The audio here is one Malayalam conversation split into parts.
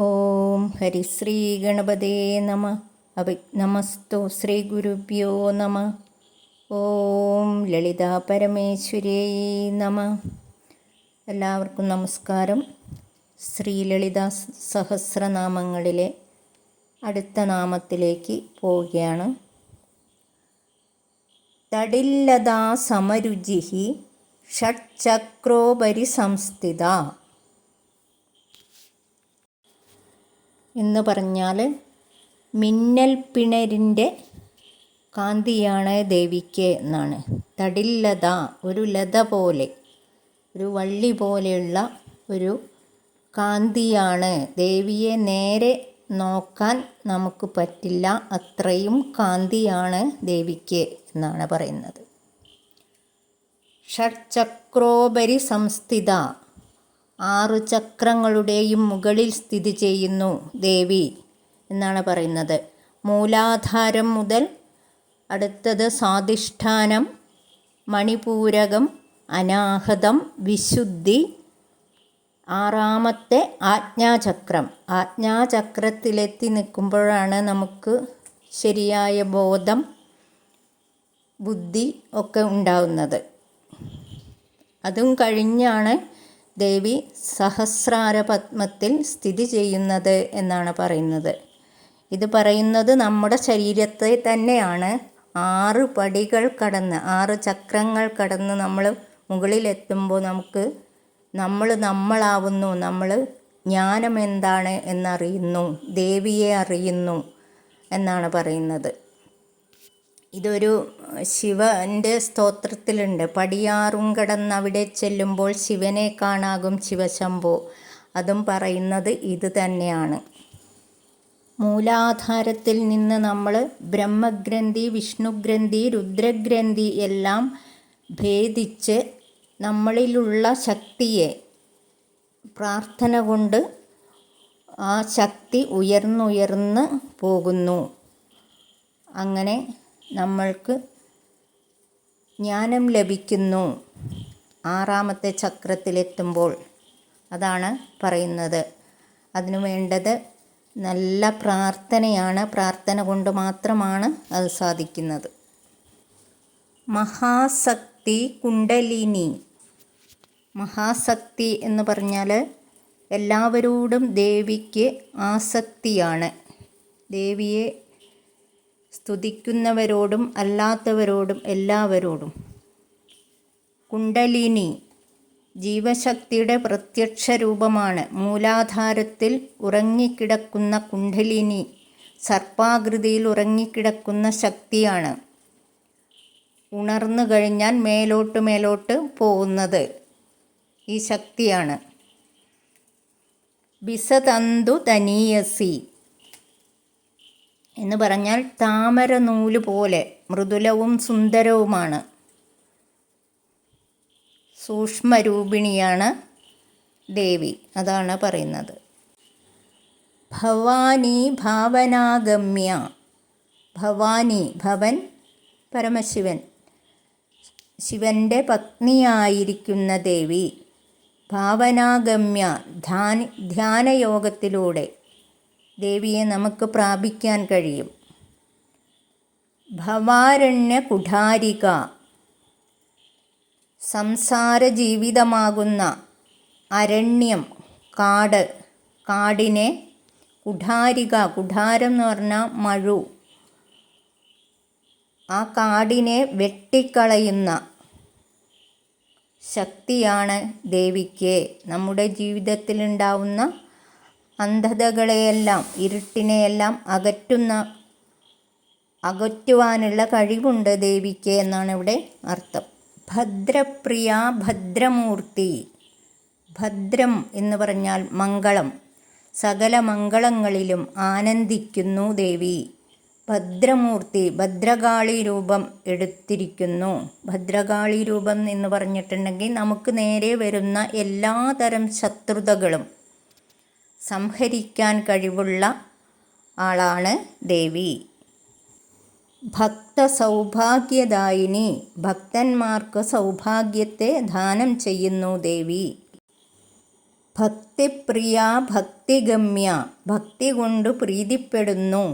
ഓം ഹരിശ്രീ ഗണപതേ നമ. അഭിനമസ്തു ശ്രീ ഗുരുഭ്യോ നമ. ഓം ലളിതാ പരമേശ്വര്യൈ നമ. എല്ലാവർക്കും നമസ്കാരം. ശ്രീ ലളിതാ സഹസ്രനാമങ്ങളിലെ അടുത്ത നാമത്തിലേക്ക് പോവുകയാണ്. തടില്ലതാ സമരുചിഃ ഷഡ്ചക്രോപരി സംസ്ഥിത എന്ന് പറഞ്ഞാൽ മിന്നൽ പിണരിൻ്റെ കാന്തിയാണ് ദേവിക്ക് എന്നാണ്. തടില്ലത, ഒരു ലത പോലെ, ഒരു വള്ളി പോലെയുള്ള ഒരു കാന്തിയാണ്. ദേവിയെ നേരെ നോക്കാൻ നമുക്ക് പറ്റില്ല, അത്രയും കാന്തിയാണ് ദേവിക്ക് എന്നാണ് പറയുന്നത്. ഷഡ്ചക്രോപരി സംസ്ഥിത, 6 ചക്രങ്ങളുടെയും മുകളിൽ സ്ഥിതി ചെയ്യുന്നു ദേവി എന്നാണ് പറയുന്നത്. മൂലാധാരം മുതൽ അടുത്തത് സ്വാധിഷ്ഠാനം, മണിപൂരകം, അനാഹതം, വിശുദ്ധി, 6ാമത്തെ ആജ്ഞാചക്രം. ആജ്ഞാചക്രത്തിലെത്തി നിൽക്കുമ്പോഴാണ് നമുക്ക് ശരിയായ ബോധം, ബുദ്ധി ഒക്കെ ഉണ്ടാവുന്നത്. അതും കഴിഞ്ഞാണ് ദേവി സഹസ്രാര പത്മത്തിൽ സ്ഥിതി ചെയ്യുന്നത് എന്നാണ് പറയുന്നത്. ഇത് പറയുന്നത് നമ്മുടെ ശരീരത്തെ തന്നെയാണ്. 6 പടികൾ കടന്ന്, 6 ചക്രങ്ങൾ കടന്ന് നമ്മൾ മുകളിലെത്തുമ്പോൾ നമ്മളാവുന്നു. നമ്മൾ ജ്ഞാനം എന്താണ് എന്നറിയുന്നു, ദേവിയെ അറിയുന്നു എന്നാണ് പറയുന്നത്. ഇതൊരു ശിവൻ്റെ സ്തോത്രത്തിലുണ്ട്. പടിയാറും കടന്ന് അവിടെ ചെല്ലുമ്പോൾ ശിവനെ കാണാകും ശിവശംഭോ. അതും പറയുന്നത് ഇത് തന്നെയാണ്. മൂലാധാരത്തിൽ നിന്ന് നമ്മൾ ബ്രഹ്മഗ്രന്ഥി, വിഷ്ണുഗ്രന്ഥി, രുദ്രഗ്രന്ഥി എല്ലാം ഭേദിച്ച് നമ്മളിലുള്ള ശക്തിയെ പ്രാർത്ഥന കൊണ്ട് ആ ശക്തി ഉയർന്നുയർന്ന് പോകുന്നു. അങ്ങനെ നമ്മൾക്ക് ജ്ഞാനം ലഭിക്കുന്നു 6ാമത്തെ ചക്രത്തിലെത്തുമ്പോൾ. അതാണ് പറയുന്നത്. അതിനു വേണ്ടത് നല്ല പ്രാർത്ഥനയാണ്. പ്രാർത്ഥന കൊണ്ട് മാത്രമാണ് അത് സാധിക്കുന്നത്. മഹാശക്തി കുണ്ടലിനി. മഹാശക്തി എന്ന് പറഞ്ഞാൽ എല്ലാവരോടും ദേവിക്ക് ആസക്തിയാണ്. ദേവിയെ സ്തുതിക്കുന്നവരോടും അല്ലാത്തവരോടും എല്ലാവരോടും. കുണ്ടലിനി ജീവശക്തിയുടെ പ്രത്യക്ഷ രൂപമാണ്. മൂലാധാരത്തിൽ ഉറങ്ങിക്കിടക്കുന്ന കുണ്ടലിനി സർപ്പാകൃതിയിൽ ഉറങ്ങിക്കിടക്കുന്ന ശക്തിയാണ്. ഉണർന്നു കഴിഞ്ഞാൽ മേലോട്ട് പോകുന്നത് ഈ ശക്തിയാണ്. ബിസതന്തു തനീയസി എന്ന് പറഞ്ഞാൽ താമര നൂല് പോലെ മൃദുലവും സുന്ദരവുമാണ്. സൂക്ഷ്മരൂപിണിയാണ് ദേവി, അതാണ് പറയുന്നത്. ഭവാനി ഭാവനാഗമ്യ. ഭവാനി, ഭവൻ പരമശിവൻ, ശിവൻ്റെ പത്നിയായിരിക്കുന്ന ദേവി. ഭാവനാഗമ്യ, ധ്യാനയോഗത്തിലൂടെ ദേവിയെ നമുക്ക് പ്രാപിക്കാൻ കഴിയും. ഭവാരണ്യ കുഠാരിക, സംസാര ജീവിതമാകുന്ന അരണ്യം, കാടിനെ കുഠാരിക, കുഠാരം എന്ന് പറഞ്ഞാൽ മഴു, ആ കാടിനെ വെട്ടിക്കളയുന്ന ശക്തിയാണ് ദേവിക്ക്. നമ്മുടെ ജീവിതത്തിലുണ്ടാവുന്ന അന്ധതകളെയെല്ലാം, ഇരുട്ടിനെയെല്ലാം അകറ്റുവാനുള്ള കഴിവുണ്ട് ദേവിക്ക് എന്നാണ് ഇവിടെ അർത്ഥം. ഭദ്രപ്രിയ ഭദ്രമൂർത്തി. ഭദ്രം എന്ന് പറഞ്ഞാൽ മംഗളം. സകല മംഗളങ്ങളിലും ആനന്ദിക്കുന്നു ദേവി. ഭദ്രമൂർത്തി, ഭദ്രകാളി രൂപം എടുത്തിരിക്കുന്നു. ഭദ്രകാളി രൂപം എന്ന് പറഞ്ഞിട്ടുണ്ടെങ്കിൽ നമുക്ക് നേരെ വരുന്ന എല്ലാതരം ശത്രുതകളും സംഹരിക്കാൻ കഴിവുള്ള ആളാണ് ദേവി. ഭക്ത സൗഭാഗ്യദായിനി, ഭക്തന്മാർക്ക് സൗഭാഗ്യത്തെ ദാനം ചെയ്യുന്നു ദേവി. ഭക്തിപ്രിയ ഭക്തിഗമ്യ, ഭക്തി കൊണ്ട് പ്രീതിപ്പെടുന്നു,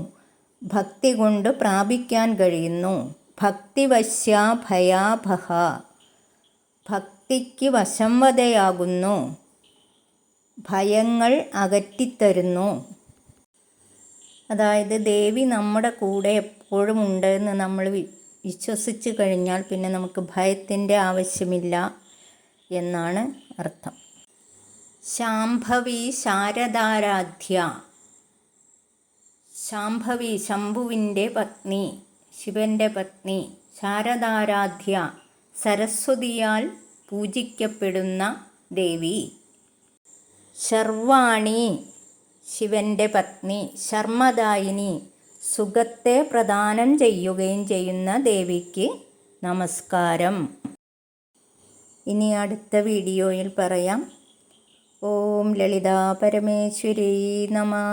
ഭക്തി കൊണ്ട് പ്രാപിക്കാൻ കഴിയുന്നു. ഭക്തിവശ്യ ഭയാഭഹ, ഭക്തിക്ക് വശംവദയാകുന്നു, ഭയങ്ങൾ അകറ്റിത്തരുന്നു. അതായത് ദേവി നമ്മുടെ കൂടെ എപ്പോഴും ഉണ്ടെന്ന് നമ്മൾ വിശ്വസിച്ച് കഴിഞ്ഞാൽ പിന്നെ നമുക്ക് ഭയത്തിൻ്റെ ആവശ്യമില്ല എന്നാണ് അർത്ഥം. ശാംഭവി ശാരദാരാധ്യ, ശാംഭവി ശംഭുവിൻ്റെ പത്നി, ശിവൻ്റെ പത്നി. ശാരദാരാധ്യ, സരസ്വതിയാൽ പൂജിക്കപ്പെടുന്ന ദേവി. ശർവാണി, ശിവൻ്റെ പത്നി. ശർമ്മദായിനി, സുഖത്തെ പ്രദാനം ചെയ്യുകയും ചെയ്യുന്ന ദേവിക്ക് നമസ്കാരം. ഇനി അടുത്ത വീഡിയോയിൽ പറയാം. ഓം ലളിതാ പരമേശ്വരി നമഃ.